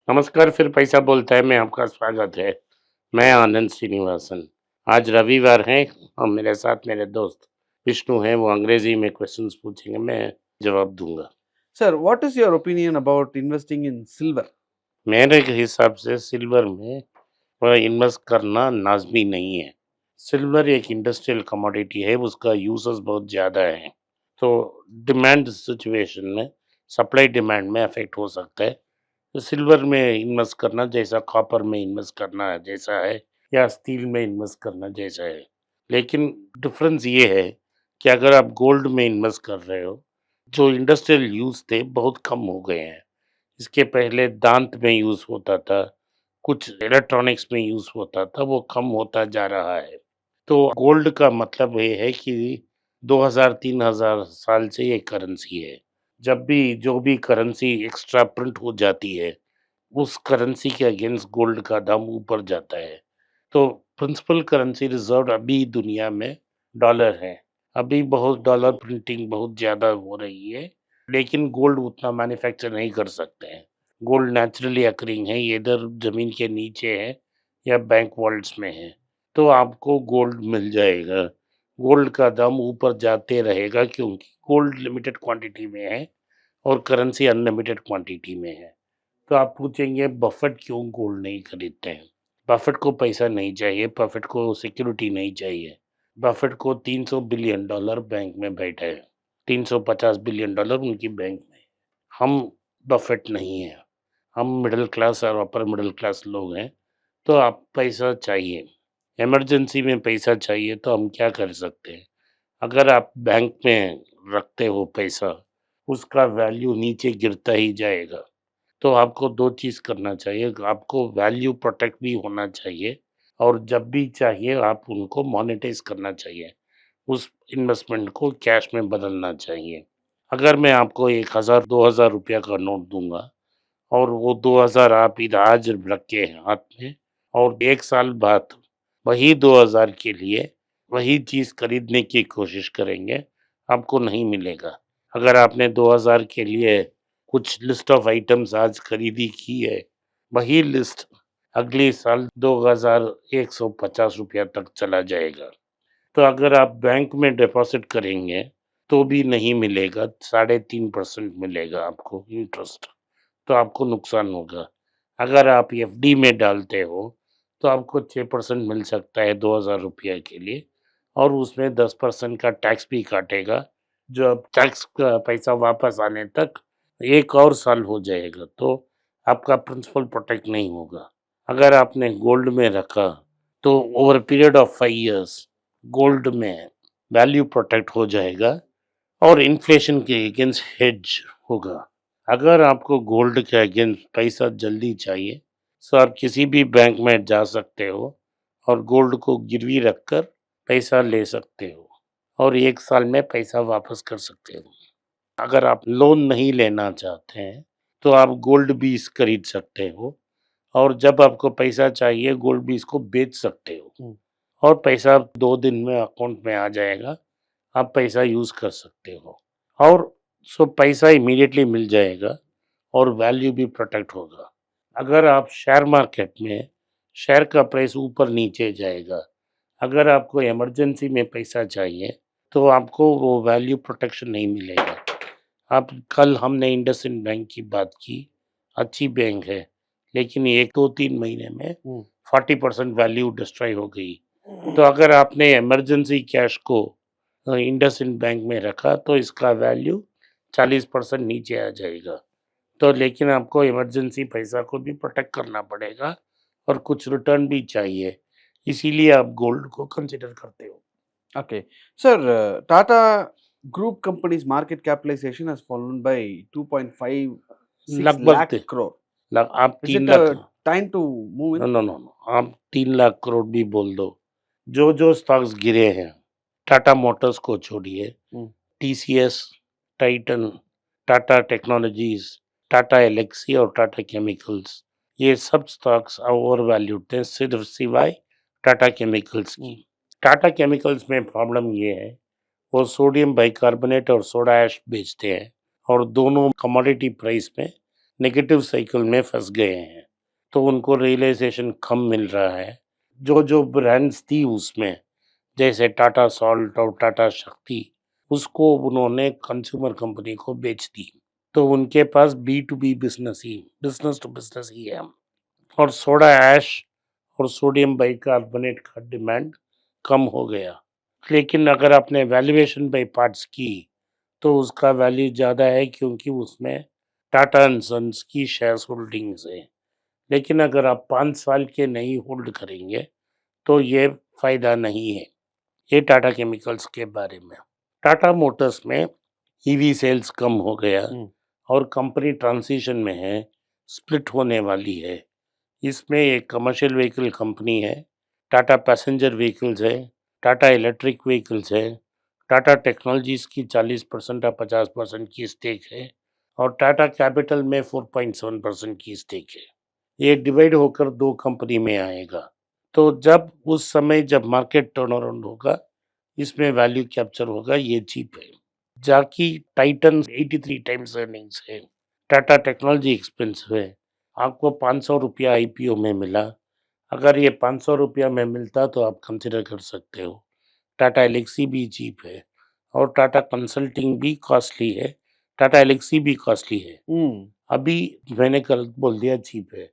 नमस्कार, फिर पैसा बोलता है में आपका स्वागत है। मैं आनंद श्रीनिवासन। आज रविवार है और मेरे साथ मेरे दोस्त विष्णु हैं, वो अंग्रेजी में क्वेश्चंस पूछेंगे, मैं जवाब दूंगा। Sir, what is your opinion about investing in silver? मेरे हिसाब से सिल्वर में वह इन्वेस्ट करना लाजमी नहीं है। सिल्वर एक इंडस्ट्रियल कमोडिटी है, उसका यूजेस बहुत ज़्यादा है। तो डिमांड सिचुएशन में सप्लाई डिमांड में अफेक्ट हो सकता है। तो सिल्वर में इन्वेस्ट करना जैसा कॉपर में इन्वेस्ट करना जैसा है या स्टील में इन्वेस्ट करना जैसा है। लेकिन डिफरेंस ये है कि अगर आप गोल्ड में इन्वेस्ट कर रहे हो, जो इंडस्ट्रियल यूज़ थे बहुत कम हो गए हैं। इसके पहले दांत में यूज़ होता था, कुछ इलेक्ट्रॉनिक्स में यूज़ होता था, वो कम होता जा रहा है। तो गोल्ड का मतलब ये है कि 2000-3000 साल से ये करेंसी है। जब भी जो भी करेंसी एक्स्ट्रा प्रिंट हो जाती है, उस करेंसी के अगेंस्ट गोल्ड का दाम ऊपर जाता है। तो प्रिंसिपल करेंसी रिज़र्व अभी दुनिया में डॉलर है। अभी बहुत डॉलर प्रिंटिंग बहुत ज़्यादा हो रही है, लेकिन गोल्ड उतना मैन्युफैक्चर नहीं कर सकते हैं। गोल्ड नेचुरली अकरिंग है, ये इधर ज़मीन के नीचे है या बैंक वॉल्ट्स में है। तो आपको गोल्ड मिल जाएगा। गोल्ड का दाम ऊपर जाते रहेगा क्योंकि गोल्ड लिमिटेड क्वांटिटी में है और करेंसी अनलिमिटेड क्वांटिटी में है। तो आप पूछेंगे बफेट क्यों गोल्ड नहीं खरीदते हैं? बफेट को पैसा नहीं चाहिए, बफेट को सिक्योरिटी नहीं चाहिए। बफेट को $300 बिलियन बैंक में बैठा है। $350 बिलियन उनकी बैंक में। हम बफेट नहीं हैं। हम मिडिल क्लास और अपर मिडिल क्लास लोग हैं। तो आप पैसा चाहिए। इमरजेंसी में पैसा चाहिए तो हम क्या कर सकते हैं? अगर आप बैंक में रखते हो पैसा, उसका वैल्यू नीचे गिरता ही जाएगा। तो आपको 2 चीज़ करना चाहिए, आपको वैल्यू प्रोटेक्ट भी होना चाहिए और जब भी चाहिए आप उनको मोनेटाइज़ करना चाहिए। उस इन्वेस्टमेंट को कैश में बदलना चाहिए। अगर मैं आपको 1000 ₹2000 का नोट दूँगा और वो 2000 आप इधर आज रखे हैं हाथ में और 1 साल बाद वही 2000 के लिए वही चीज़ खरीदने की कोशिश करेंगे, आपको नहीं मिलेगा। अगर आपने 2000 के लिए कुछ लिस्ट ऑफ आइटम्स आज खरीदी की है, वही लिस्ट अगले साल 2150 रुपया तक चला जाएगा। तो अगर आप बैंक में डिपॉज़िट करेंगे, तो भी नहीं मिलेगा, 3.5% मिलेगा आपको इंटरेस्ट। तो आपको नुकसान होगा। अगर आप एफडी में डालते हो, तो आपको 6% मिल सकता है 2000 रुपया के लिए और उसमें 10% का टैक्स भी काटेगा, जो अब टैक्स का पैसा वापस आने तक 1 और साल हो जाएगा, तो आपका प्रिंसिपल प्रोटेक्ट नहीं होगा। अगर आपने गोल्ड में रखा, तो over a period of 5 years gold में वैल्यू प्रोटेक्ट हो जाएगा और इन्फ्लेशन के अगेंस्ट हेज होगा। अगर आपको गोल्ड के अगेंस्ट पैसा जल्दी चाहिए, तो आप किसी भी बैंक में जा सकते हो और गोल्ड को गिरवी रखकर पैसा ले सकते हो और 1 साल में पैसा वापस कर सकते हो। अगर आप लोन नहीं लेना चाहते हैं, तो आप गोल्ड बीस खरीद सकते हो और जब आपको पैसा चाहिए गोल्ड बीस को बेच सकते हो और पैसा 2 दिन में अकाउंट में आ जाएगा, आप पैसा यूज़ कर सकते हो और सो पैसा इमीडिएटली मिल जाएगा और वैल्यू भी प्रोटेक्ट होगा। अगर आप शेयर मार्केट में शेयर का प्राइस ऊपर-नीचे जाएगा, अगर आपको इमरजेंसी में पैसा चाहिए, तो आपको वो वैल्यू प्रोटेक्शन नहीं मिलेगा। अब कल हमने इंडसइंड बैंक की बात की, अच्छी बैंक है, लेकिन 1-2-3 महीने में 40% वैल्यू डिस्ट्रॉय हो गई। तो अगर आपने इमरजेंसी कैश को इंडसइंड बैंक में रखा तो इसका वैल्यू 40% नीचे आ जाएगा। तो लेकिन आपको इमरजेंसी पैसा को भी प्रोटेक्ट करना पड़ेगा और कुछ रिटर्न भी चाहिए, इसीलिए आप गोल्ड को कंसिडर करते हो। Okay. Sir, Tata Group company's market capitalization has fallen by 2.56 लगभग lakh crore. आप Is 3 it lakh a time to move no, in? No, no, no, आप 3 लाख करोड़ भी बोल दो। जो स्टॉक्स गिरे हैं, टाटा मोटर्स को छोड़िए, Hmm. TCS, Titan, Tata technologies, Tata Elxsi और टाटा केमिकल्स, ये सब स्टॉक्स ओवर वैल्यूड थे सिर्फ सिवाय टाटा केमिकल्स की। टाटा केमिकल्स में प्रॉब्लम ये है, वो सोडियम बाइकार्बोनेट और सोडा ऐश बेचते हैं और दोनों कमोडिटी प्राइस में नेगेटिव साइकिल में फँस गए हैं। तो उनको रियलाइज़ेशन कम मिल रहा है। जो ब्रांड्स थी उसमें, जैसे टाटा सॉल्ट और टाटा शक्ति, उसको उन्होंने कंज्यूमर कंपनी को बेच दी। तो उनके पास B to B business to business ही है। और सोडा ऐश और सोडियम बाइकार्बोनेट का डिमांड कम हो गया। लेकिन अगर आपने वैल्यूएशन बाय पार्ट्स की, तो उसका वैल्यू ज़्यादा है क्योंकि उसमें टाटा एंड सन्स की शेयर्स होल्डिंग्स है। लेकिन अगर आप 5 साल के नहीं होल्ड करेंगे, तो ये फ़ायदा नहीं है। ये टाटा केमिकल्स के बारे में। टाटा मोटर्स में ईवी सेल्स कम हो गया और कंपनी ट्रांजिशन में है, स्प्लिट होने वाली है। इसमें एक कमर्शियल व्हीकल कंपनी है, टाटा पैसेंजर व्हीकल्स है, टाटा इलेक्ट्रिक व्हीकल्स है, टाटा टेक्नोलॉजीज़ की 40% या 50% की स्टेक है और टाटा कैपिटल में 4.7% की स्टेक है। ये डिवाइड होकर 2 कंपनी में आएगा। तो जब उस समय जब मार्केट टर्नअराउंड होगा, इसमें वैल्यू कैप्चर होगा, ये चीप है। जाकि टाइटन 83 टाइम्स अर्निंग्स है, टाटा टेक्नोलॉजी एक्सपेंसिव है। आपको ₹500 आईपीओ में मिला, अगर ये ₹500 में मिलता तो आप कंसिडर कर सकते हो। टाटा एल्क्सी भी चीप है और टाटा कंसल्टिंग भी कॉस्टली है, टाटा एल्क्सी भी कॉस्टली है। अभी मैंने गलत बोल दिया चीप है।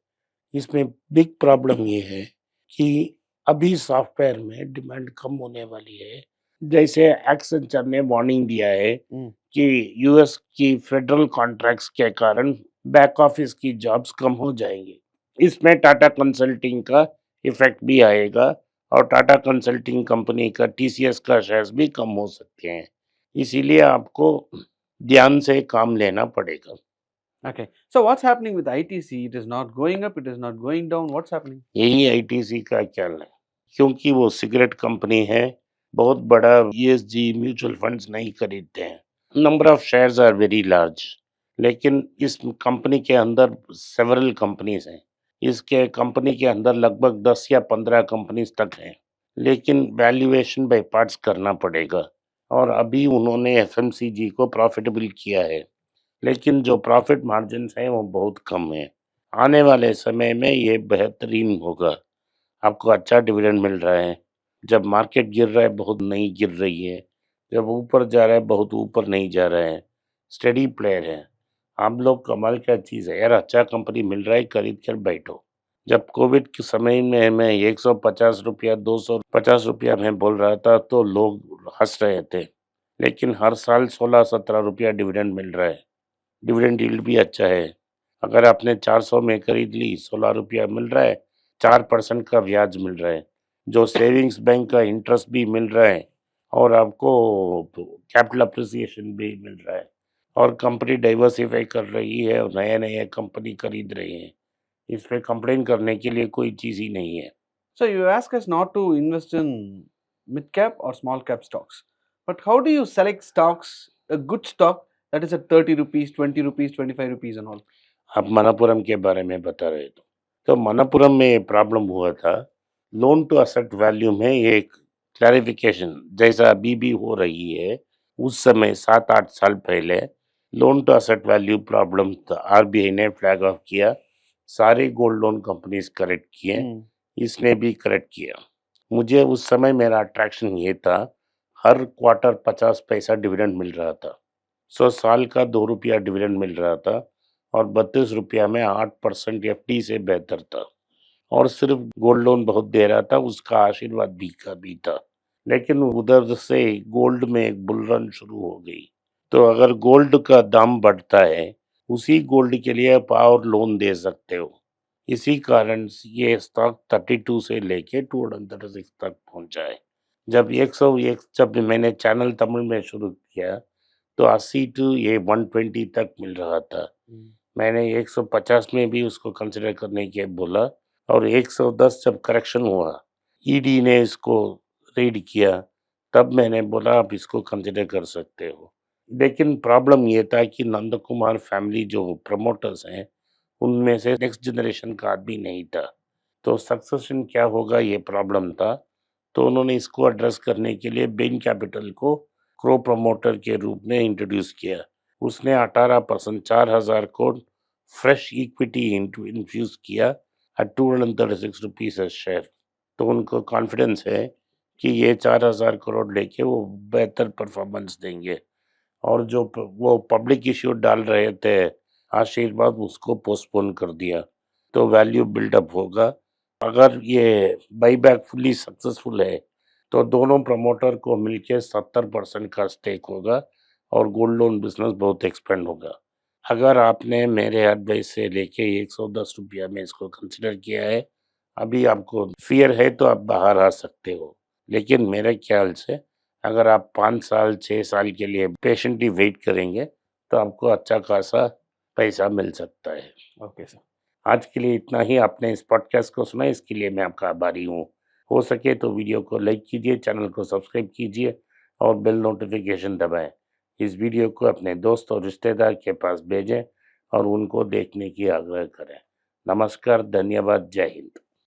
इसमें बिग प्रॉब्लम ये है कि अभी सॉफ्टवेयर में डिमांड कम होने वाली है। जैसे एक्सेंचर ने वार्निंग दिया है कि यूएस की फेडरल कॉन्ट्रैक्ट्स के कारण बैक ऑफिस की जॉब्स कम हो जाएंगी। इसमें टाटा कंसल्टिंग का इफेक्ट भी आएगा और टाटा कंसल्टिंग कंपनी का टीसीएस का शेयर्स भी कम हो सकते हैं। इसीलिए आपको ध्यान से काम लेना पड़ेगा। Okay. So what's happening with ITC? It is not going up, it is not going down. What's happening? यही आईटीसी का ख्याल है, क्योंकि वो सिगरेट कंपनी है, बहुत बड़ा ईएसजी म्यूचुअल फंड्स नहीं खरीदते हैं। Number of shares are very large, लेकिन इस कंपनी के अंदर सेवरल कंपनीज हैं। इसके कंपनी के अंदर लगभग 10 या 15 कंपनीज तक हैं, लेकिन वैल्यूएशन बाय पार्ट्स करना पड़ेगा और अभी उन्होंने एफएमसीजी को प्रॉफिटेबल किया है, लेकिन जो प्रॉफिट मार्जिन्स हैं वो बहुत कम है। आने वाले समय में ये बेहतरीन होगा। आपको अच्छा डिविडेंड मिल रहा है। जब मार्केट गिर रहा है, बहुत नहीं गिर रही है। जब ऊपर जा रहा है, बहुत ऊपर नहीं जा रहा है। स्टेडी प्लेयर है। आप लोग कमाल क्या चीज़ है यार, अच्छा कंपनी मिल रहा है, खरीद कर बैठो। जब कोविड के समय में मैं ₹150 ₹250 में बोल रहा था तो लोग हँस रहे थे। लेकिन हर साल ₹16-17 डिविडेंड मिल रहा है। डिविडेंड यील्ड भी अच्छा है। अगर आपने 400 में खरीद ली, ₹16 मिल रहा है, 4% का ब्याज मिल रहा है, जो सेविंग्स बैंक का इंटरेस्ट भी मिल रहा है और आपको कैपिटल अप्रिसिएशन भी मिल रहा है और कंपनी डाइवर्सिफाई कर रही है और नए-नए कंपनी खरीद रही है। इसमें कंप्लेन करने के लिए कोई चीज़ ही नहीं है। So you ask us not to invest in mid cap or small cap stocks. But how do you select stocks, a good stock that is at 30 rupees, 20 rupees, 25 rupees and all? आप मणप्पुरम के बारे में बता रहे थे। तो मणप्पुरम में problem हुआ था, लोन टू असेट वैल्यू में एक क्लैरिफिकेशन जैसा अभी भी हो रही है, उस समय 7-8 साल पहले loan to asset value problem था। आरबीआई ने फ्लैग ऑफ किया, सारे गोल्ड लोन कंपनीज करेक्ट किए, इसने भी करेक्ट किया। मुझे उस समय मेरा अट्रैक्शन ये था, हर क्वार्टर 50 पैसा डिविडेंड मिल रहा था। साल का ₹2 डिविडेंड मिल रहा था और ₹32 में 8% एफडी से बेहतर था और सिर्फ गोल्ड लोन बहुत दे रहा था, उसका आशीर्वाद भी था। लेकिन उधर से गोल्ड में एक बुल रन शुरू हो गई। तो अगर गोल्ड का दाम बढ़ता है, उसी गोल्ड के लिए आप और लोन दे सकते हो। इसी कारण ये स्टॉक 32 से लेके 236 तक पहुंचा है। जब 101 जब मैंने चैनल तमिल में शुरू किया, तो 80 टू ये 120 तक मिल रहा था। मैंने 150 में भी उसको कंसिडर करने के बोला और 110 जब करेक्शन हुआ, ईडी ने इसको रीड किया, तब मैंने बोला आप इसको कंसिडर कर सकते हो। लेकिन प्रॉब्लम ये था कि नंद कुमार फैमिली जो प्रमोटर्स हैं, उनमें से नेक्स्ट जनरेशन का आदमी नहीं था। तो सक्सेशन क्या होगा ये प्रॉब्लम था। तो उन्होंने इसको एड्रेस करने के लिए बेन कैपिटल को प्रो प्रमोटर के रूप में इंट्रोड्यूस किया। उसने 18% 4,000 करोड़ फ्रेश इक्विटी इन्फ्यूज किया एट 236 रुपीस अ शेयर। तो उनको कॉन्फिडेंस है कि ये 4,000 करोड़ लेके वो बेहतर परफॉर्मेंस देंगे। और जो वो पब्लिक इश्यू डाल रहे थे आशीर्वाद, उसको पोस्टपोन कर दिया, तो वैल्यू बिल्डअप होगा। अगर ये बाईबैक फुल्ली सक्सेसफुल है तो दोनों प्रमोटर को मिलके 70% का स्टेक होगा और गोल्ड लोन बिजनेस बहुत एक्सपेंड होगा। अगर आपने मेरे एडवाइस से लेके 110 रुपया में इसको कंसिडर किया है, अभी आपको फियर है तो आप बाहर आ सकते हो, लेकिन मेरे ख्याल से अगर आप 5 साल 6 साल के लिए पेशेंटली वेट करेंगे तो आपको अच्छा खासा पैसा मिल सकता है। Okay sir. आज के लिए इतना ही। आपने इस पॉडकास्ट को सुना, इसके लिए मैं आपका आभारी हूँ। हो सके तो वीडियो को लाइक कीजिए, चैनल को सब्सक्राइब कीजिए और बेल नोटिफिकेशन दबाएं। इस वीडियो को अपने दोस्त और रिश्तेदार के पास भेजें और उनको देखने की आग्रह करें। नमस्कार, धन्यवाद, जय हिंद।